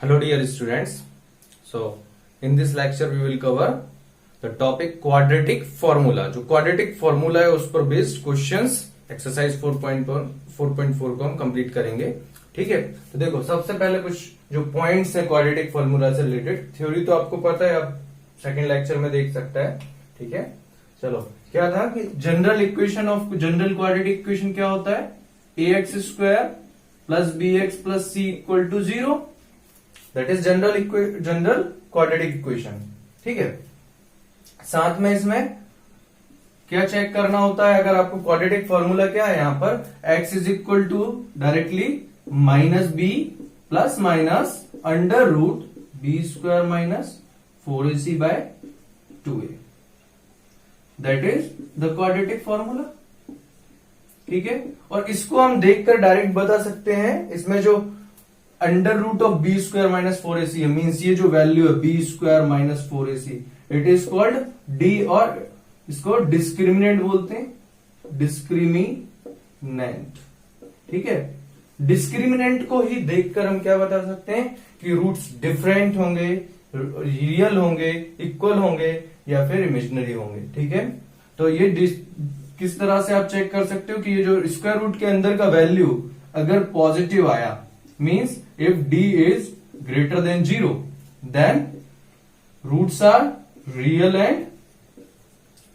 Hello dear students. So in this lecture we will cover the topic quadratic formula. जो quadratic formula है उस पर based questions exercise 4.4 को हम complete करेंगे. ठीक है, तो देखो सबसे पहले कुछ जो पॉइंट्स है क्वाड्रेटिक फॉर्मूला से रिलेटेड. थ्योरी तो आपको पता है, अब सेकेंड लेक्चर में देख सकता है. ठीक है, चलो क्या था कि general equation of general quadratic equation क्या होता है? ax square plus bx plus c equal to 0. That is general quadratic equation. ठीक है, साथ में इसमें क्या चेक करना होता है? अगर आपको क्वाड्रेटिक फॉर्मूला क्या है यहां पर, x is equal to directly minus b plus minus under root b square minus 4ac by 2a. That is the quadratic formula. ठीक है, और इसको हम देखकर डायरेक्ट बता सकते हैं. इसमें जो under root of b square minus 4ac है, मीन्स ये जो वैल्यू है b square minus 4ac, it is called D, और इसको डिस्क्रिमिनेंट बोलते हैं. डिस्क्रिमिनेंट. ठीक है, डिस्क्रिमिनेंट को ही देखकर हम क्या बता सकते हैं कि रूट्स डिफरेंट होंगे, रियल होंगे, इक्वल होंगे या फिर इमेजिनरी होंगे. ठीक है, तो ये किस तरह से आप चेक कर सकते हो कि ये जो स्क्वायर रूट के अंदर का वैल्यू अगर पॉजिटिव आया, means if d is greater than 0, then roots are real and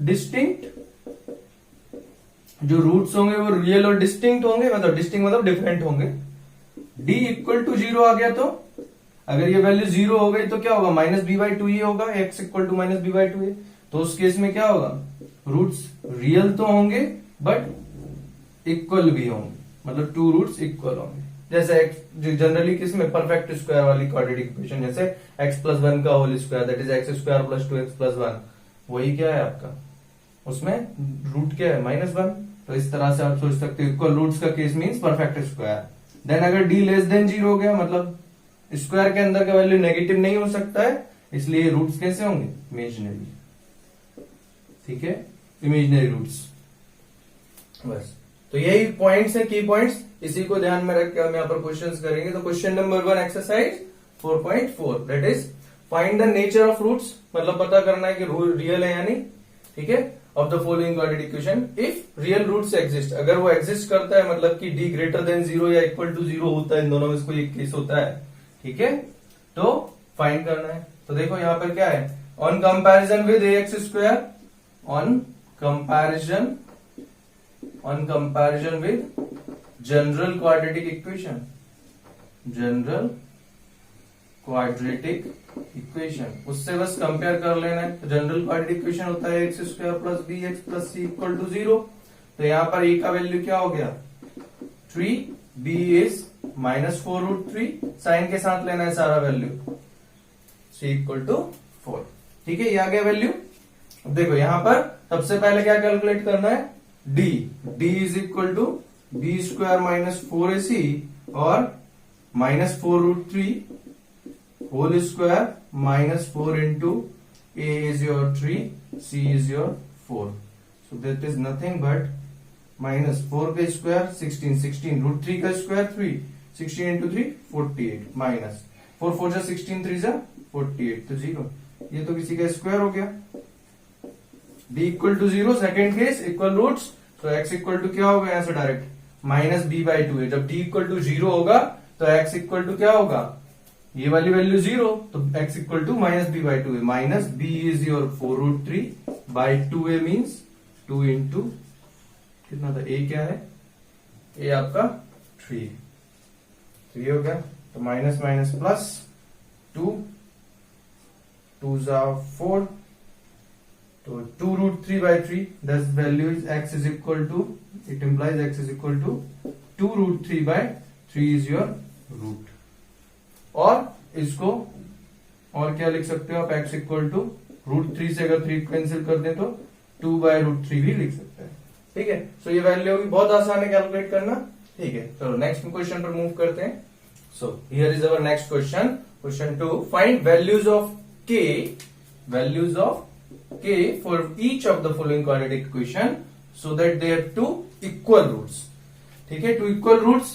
distinct. जो रूट्स होंगे वो रियल और डिस्टिंक्ट होंगे, मतलब डिस्टिंक्ट मतलब डिफरेंट होंगे. d इक्वल टू 0 आ गया तो अगर ये वैल्यू 0 हो गई तो क्या होगा? माइनस बी बाई 2 ये होगा. x equal to minus b by 2 तो उस केस में क्या होगा? रूट्स रियल तो होंगे बट इक्वल भी होंगे, मतलब टू रूट्स इक्वल होंगे. जैसे जनरली किसमें परफेक्ट स्क्वायर वाली क्वाड्रेटिक इक्वेशन, जैसे x प्लस 1 का whole square that is x square plus 2x plus 1, वही क्या है आपका, उसमें रूट क्या है? माइनस 1. तो इस तरह से आप सोच सकते हो इक्वल रूट्स का case means perfect square. Then अगर d लेस देन 0 हो गया, मतलब स्क्वायर के अंदर का वैल्यू नेगेटिव नहीं हो सकता है, इसलिए रूट्स कैसे होंगे? इमेजिनरी. ठीक है, इमेजिनरी रूट्स. बस, तो यही पॉइंट्स है, की पॉइंट्स. इसी को ध्यान में रख के हम यहाँ पर क्वेश्चंस करेंगे. तो question number 1 exercise 4.4 that is find the nature of roots, मतलब पता करना है कि रियल है या नहीं. ठीक है, of the following quadratic equation if real roots exist. अगर वो एग्जिस्ट करता है, मतलब कि d ग्रेटर देन 0 या इक्वल टू 0 होता है, इन दोनों में कोई एक केस होता है. ठीक है, तो फाइंड करना है. तो देखो यहाँ पर क्या है, on comparison with ax square, on comparison with general quadratic equation, general quadratic equation, उससे बस कंपेयर कर लेना है. तो जनरल क्वाड्रेटिक इक्वेशन होता है x square plus b x plus c equal to 0. तो यहां पर ए का वैल्यू क्या हो गया? 3, b is minus 4 root 3, sign के साथ लेना है सारा वैल्यू, सी इक्वल टू 4. ठीक है, ये आ गया वैल्यू. अब देखो यहां पर सबसे पहले क्या कैलकुलेट करना है? d is equal to b square minus 4ac और minus 4 root 3 whole square minus 4 into a is your 3, c is your 4. So that is nothing but minus 4 का स्क्वायर 16 रूट 3 का स्क्वायर 3, 16 इंटू 3 48 माइनस 4 4 जा 16 3 जा 48 तो 0. ये तो किसी का स्क्वायर हो गया. d equal to 0, second case equal roots, तो x इक्वल टू क्या होगा यहां से डायरेक्ट माइनस बी बाई 2 है. जब d इक्वल टू 0 होगा तो x इक्वल टू क्या होगा? ये वाली वैल्यू 0, तो x equal to minus b by 2 है. Minus b is your 4 root 3 by 2a means 2 into कितना था? a क्या है? a आपका 3 हो गया. तो माइनस माइनस प्लस 2 2 जा 4, तो 2 root 3 by 3 this value is x is equal to, it implies x is equal to 2 root 3 by 3 is your root. और इसको और क्या लिख सकते हो आप? x इक्वल टू रूट 3 से अगर 3 कैंसिल कर दें तो 2 बाई रूट 3 भी लिख सकते हैं. ठीक है, सो ये वैल्यू होगी, बहुत आसान है कैलकुलेट करना. ठीक है, चलो नेक्स्ट क्वेश्चन पर मूव करते हैं. So here is our next question, question 2. Find values of k for each of the following quadratic equation so that they have two equal roots. ठीक है, टू इक्वल रूट्स,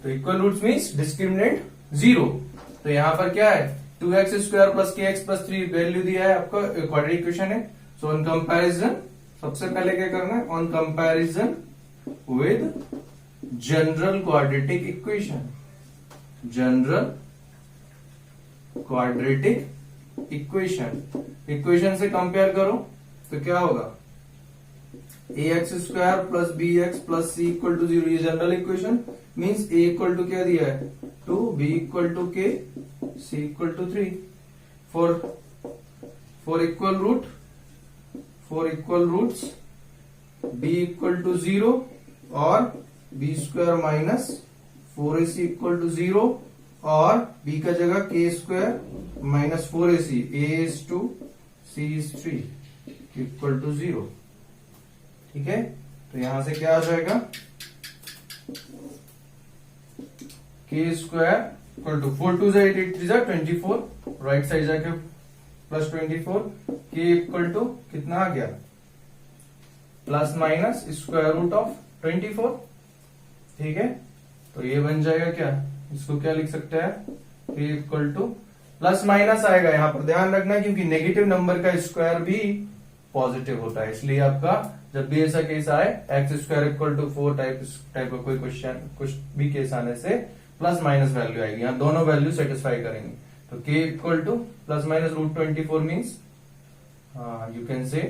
तो equal roots means discriminant 0. तो यहां पर क्या है 2x² plus kx plus 3 value दिया है आपको, क्वाड्रेटिक इक्वेशन है। सो ऑन कंपैरिजन सबसे पहले क्या करना है, on comparison with general quadratic equation, general quadratic equation से कंपेयर करो तो क्या होगा, ax² plus bx plus c equal to 0, ये general equation means a equal to क्या दिया है 2, b equal to k, c equal to 3 for equal roots b equal to 0 और b² minus 4ac equal to 0 और b का जगह k² minus 4ac, a is 2 c is 3 equal to 0। ठीक है, तो यहां से क्या आ जाएगा k² equal to 4 2 8 8 3 24, right side जाके प्लस 24, k इक्वल टू कितना आ गया plus minus square root of 24। ठीक है, तो ये बन जाएगा क्या, इसको क्या लिख सकते हैं k equal to plus minus आएगा, यहां पर ध्यान रखना क्योंकि नेगेटिव नंबर का स्क्वायर भी पॉजिटिव होता है, इसलिए आपका जब भी ऐसा केस आए x² इक्वल टू 4 टाइप का कोई क्वेश्चन, कुछ भी केस आने से प्लस माइनस वैल्यू आएगी, यहाँ दोनों वैल्यू सेटिस्फाई करेंगे। तो k equal to plus minus √24 means you can say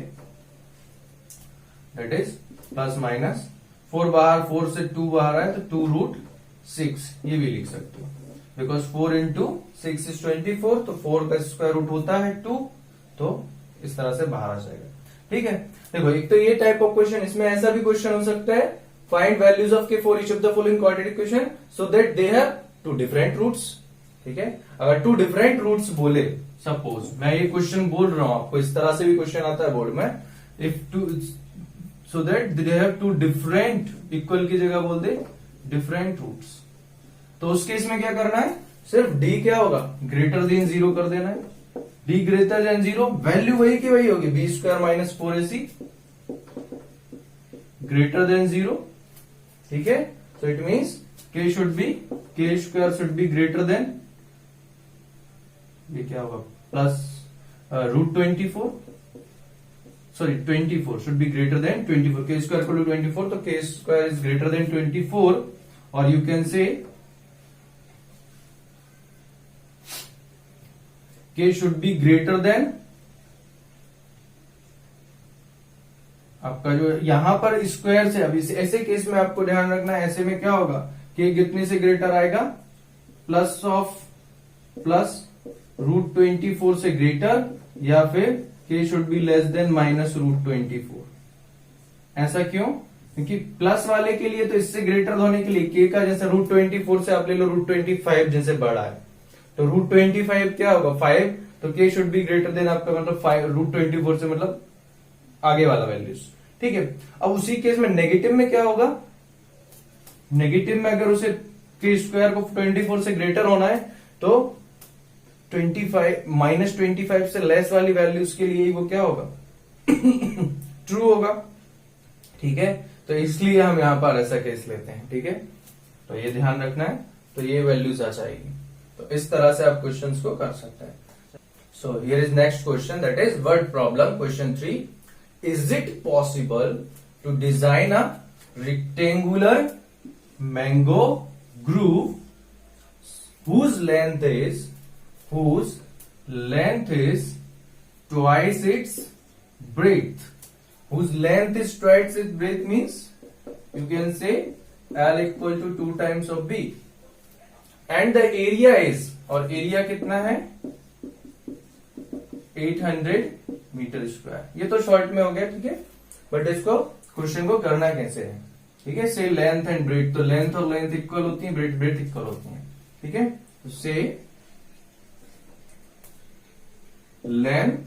that is plus minus 4 बाहर, 4 से 2 बाहर आए तो 2√6 ये भी लिख सकते हो, बिकॉज 4 इंटू 6 इज 24, तो 4 का स्क्वायर रूट होता है 2, तो इस तरह से बाहर आ जाएगा। ठीक है, देखो एक तो ये टाइप ऑफ क्वेश्चन, इसमें ऐसा भी क्वेश्चन हो सकता है find values of k for each of the following quadratic equation so that they have 2 different roots. ठीक है, अगर 2 डिफरेंट रूट्स बोले, सपोज मैं ये क्वेश्चन बोल रहा हूं आपको, इस तरह से भी क्वेश्चन आता है बोर्ड में, if two so that they have 2 different, equal की जगह बोल दे डिफरेंट रूट्स, तो उस केस में क्या करना है, सिर्फ d क्या होगा ग्रेटर देन 0 कर देना है, d ग्रेटर देन 0, वैल्यू वही की वही होगी b² minus 4ac greater than 0। ठीक है, so it means k should be greater than, ये क्या होगा plus √24, sorry 24 should be greater than 24, k² equal to 24, तो k² इज ग्रेटर देन 24, और you can say k should be greater than, आपका जो यहां पर स्क्वायर से, अभी ऐसे केस में आपको ध्यान रखना है, ऐसे में क्या होगा k कितने से ग्रेटर आएगा, प्लस √24 से ग्रेटर, या फिर k should be less than minus √24। ऐसा क्यों, क्योंकि प्लस वाले के लिए तो इससे ग्रेटर होने के लिए k का जैसे √24 से आप ले लो √25 जैसे बड़ा है, तो √25 क्या होगा 5, तो k should be greater than आपका मतलब 5 √24 से मतलब आगे वाला वैल्यूज। ठीक है, अब उसी केस में नेगेटिव में क्या होगा, नेगेटिव में अगर उसे k² को 24 से ग्रेटर होना है तो 25 से लेस वाली वैल्यूज के लिए वो क्या होगा ट्रू होगा। ठीक है, तो इसलिए हम यहां पर ऐसा केस लेते हैं। ठीक है, तो ये ध्यान रखना है, तो ये वैल्यूज आ जाएगी, तो इस तरह से आप क्वेश्चंस को कर सकते हैं। So here is next question, that is word problem question 3, is it possible to design a rectangular mango grove whose length is twice its breadth, whose length is twice its breadth means you can say L equal to 2 times of B, and the area is, और area कितना है 800 metre square. ये तो short में हो गया, ठीक है, बट इसको क्वेश्चन को करना कैसे है। ठीक है, से लेंथ एंड ब्रेथ, तो लेंथ और लेंथ इक्वल होती है, ब्रेथ इक्वल होती है। ठीक है, तो say length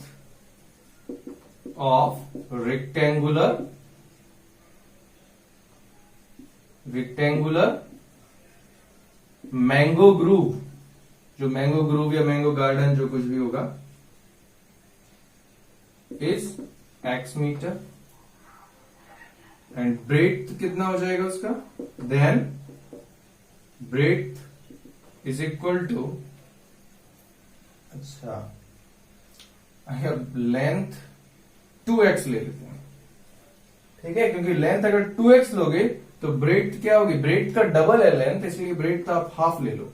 of rectangular mango grove, जो मैंगो ग्रूव या मैंगो गार्डन जो कुछ भी होगा, is x meter, and breadth कितना हो जाएगा उसका, then breadth is equal to अच्छा, लेंथ 2x ले लेते हैं, ठीक है, क्योंकि लेंथ अगर 2x लोगे तो ब्रेड्थ क्या होगी, ब्रेड्थ का डबल है लेंथ, इसलिए ब्रेड्थ का आप हाफ ले लो।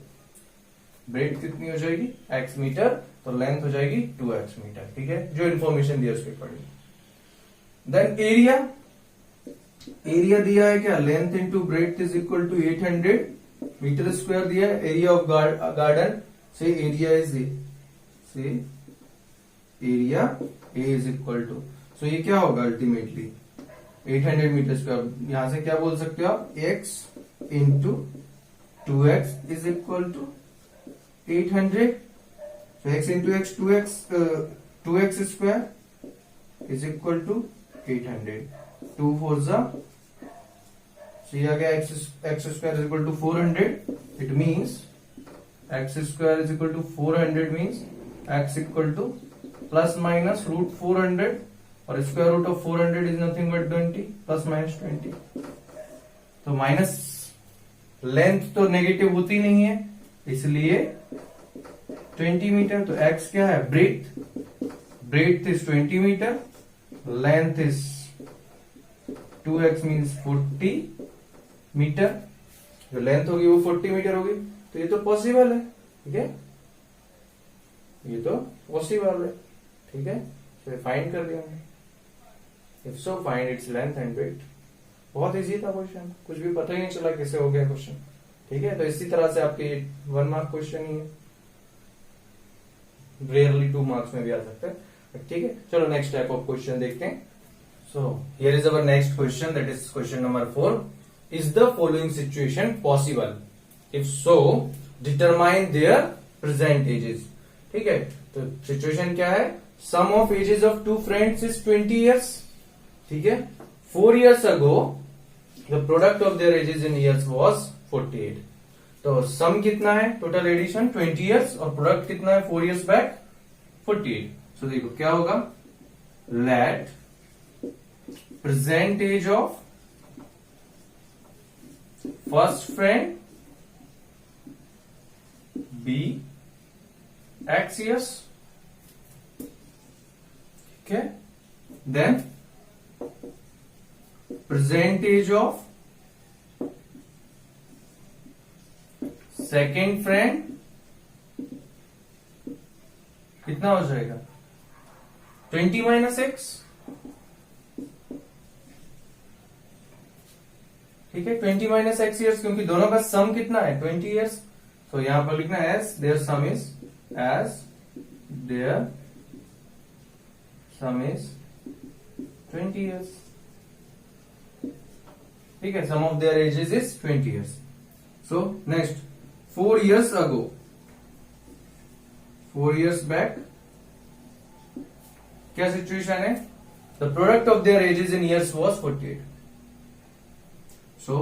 ब्रेड्थ कितनी हो जाएगी, x मीटर, तो लेंथ हो जाएगी 2x मीटर, ठीक है, जो इन्फॉर्मेशन दिया उसके पढ़ी। देन एरिया, एरिया दिया है क्या, length into breadth is equal to 800 metre square दिया है। एरिया ऑफ गार्डन से एरिया इज से area A is equal to, so ये क्या होगा अल्टीमेटली 800 मीटर स्क्वायर। यहां से क्या बोल सकते हो आप, x into 2x is equal to 800, so x into x 2x square is equal to 800, 2 4 जा, so ये आ गया x square is equal to 400, it means x square is equal to 400 means x equal to plus minus root 400, और square root of 400 is nothing but 20 plus minus 20, तो minus length तो negative होती नहीं है इसलिए 20 मीटर, तो x क्या है, breadth is 20 meter, length is 2x means 40 meter, जो लेंथ होगी वो 40 मीटर होगी, तो ये तो पॉसिबल है, ठीक है, ये तो पॉसिबल है, ठीक है, तो फाइंड कर दिया हमने। If so find its length and breadth. बहुत इजी था क्वेश्चन, कुछ भी पता ही नहीं चला कैसे हो गया क्वेश्चन, ठीक है, तो इसी तरह से आपके 1 मार्क क्वेश्चन ही है, रेयरली 2 मार्क्स में भी आ सकता है, ठीक है। चलो नेक्स्ट टाइप ऑफ क्वेश्चन देखते हैं। So here is our next question, that is question number 4। Is the following situation possible, if so determine their present ages, ठीक है, तो सिचुएशन क्या है, sum of ages of 2 friends is 20 years, ठीक है, 4 years ago the product of their ages in years was 48, तो sum कितना है, टोटल एडिशन 20 years और प्रोडक्ट कितना है 4 years बैक 48, सो देखो क्या होगा, let present age of first friend be x years, ठीक है, then present age of second friend कितना हो जाएगा 20 माइनस एक्स, ठीक है, 20 माइनस एक्स ईयर्स, क्योंकि दोनों का सम कितना है 20 ईयर्स, तो यहां पर लिखना है as their sum is as their sum is 20 years, ठीक है, sum of their ages is 20 years. So next 4 years ago, 4 years back क्या सिचुएशन है, the product of their ages in years was 48, so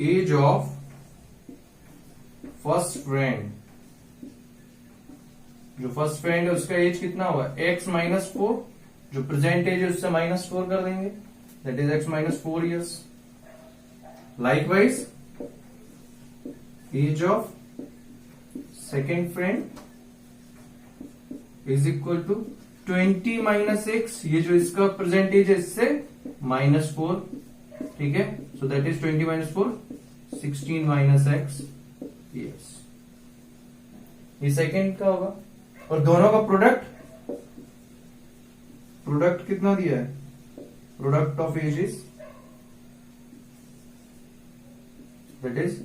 age of first friend, जो first friend है उसका as कितना हुआ x minus 4, जो present as है उससे माइनस 4 कर देंगे, that is x minus 4 years. Likewise, age of second friend is equal to 20 minus x, ये जो इसका प्रेजेंट एज है इससे माइनस 4, ठीक है, so that is 20 minus 4 16 minus x years, ये सेकेंड का होगा, और दोनों का प्रोडक्ट कितना दिया है, product of ages, that is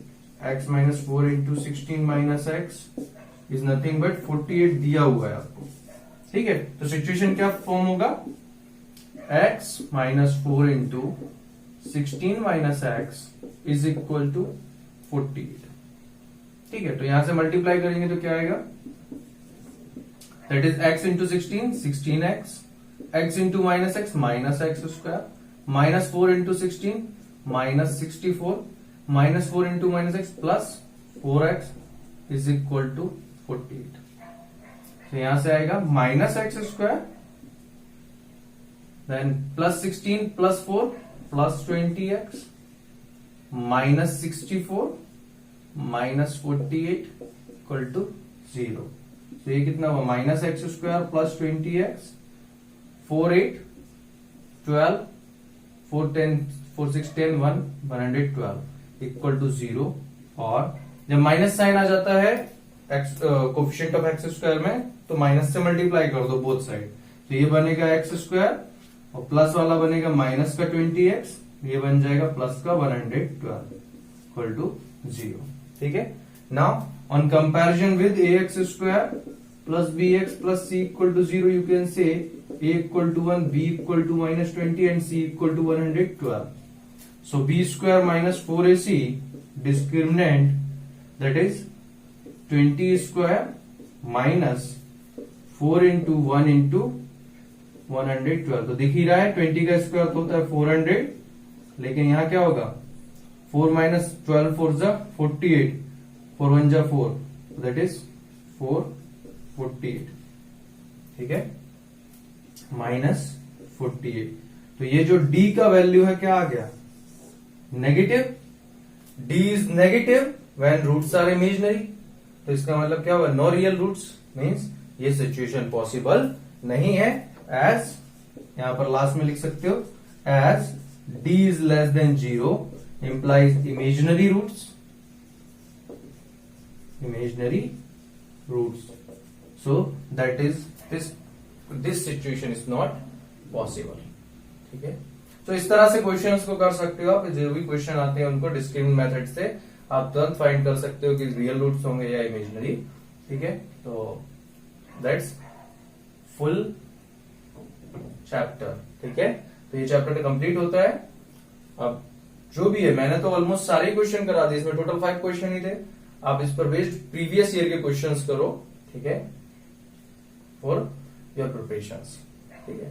x minus 4 into 16 minus x is nothing but 48 दिया हुआ है आपको, ठीक है, तो सिचुएशन क्या फॉर्म होगा, x minus 4 into 16 minus x is equal to 48, ठीक है, तो यहां से मल्टीप्लाई करेंगे तो क्या आएगा, that is x into 16 16x, x into minus x minus x square, minus 4 into 16 minus 64, minus 4 into minus x plus 4x is equal to 48, तो यहां से आएगा minus x square, then plus 16 plus 4 plus 20x minus 64 minus 48 equal to 0, तो ये कितना हुआ minus x square plus 20x 4 8 12 4 10 4 6 10 1 112 equal to 0। और जब माइनस साइन आ जाता है x coefficient of x square में तो माइनस से मल्टीप्लाई कर दो बोथ साइड, तो ये बनेगा एक्स स्क्वायर और प्लस वाला बनेगा माइनस का 20x, ये बन जाएगा प्लस का 112 इक्वल टू 0। ठीक है, now on comparison with ax square plus bx plus c equal to 0 you can say a equal to 1, b equal to minus 20 and c equal to 112। So b square minus 4ac discriminant that is 20 square minus 4 into 1 into 112। तो दिख ही रहा है 20 का square तो होता है 400, लेकिन यहां क्या होगा 4 माइनस 12 4 जा 48, 4 1 जा 4, दैट इज 448। ठीक है, माइनस 48। तो ये जो d का वैल्यू है क्या आ गया negative. d is negative when roots are imaginary, तो इसका मतलब क्या हुआ नो रियल रूट्स, मीन्स ये सिचुएशन पॉसिबल नहीं है। एज यहां पर लास्ट में लिख सकते हो as d is less than 0 implies imaginary roots, so that is this situation is not possible। ठीक है, तो इस तरह से क्वेश्चंस को कर सकते हो आप, जो भी क्वेश्चन आते हैं उनको डिस्क्रिमिनेंट मेथड से आप तुरंत फाइंड कर सकते हो कि रियल रूट्स होंगे या इमेजिनरी। ठीक है, तो दैट्स फुल चैप्टर। ठीक है, तो ये चैप्टर कंप्लीट होता है। अब जो भी है मैंने तो ऑलमोस्ट सारे क्वेश्चन करा दिए, इसमें टोटल 5 क्वेश्चन ही थे। आप इस पर बेस्ड प्रीवियस ईयर के क्वेश्चंस करो। ठीक है, फॉर योर प्रिपरेशंस। ठीक है।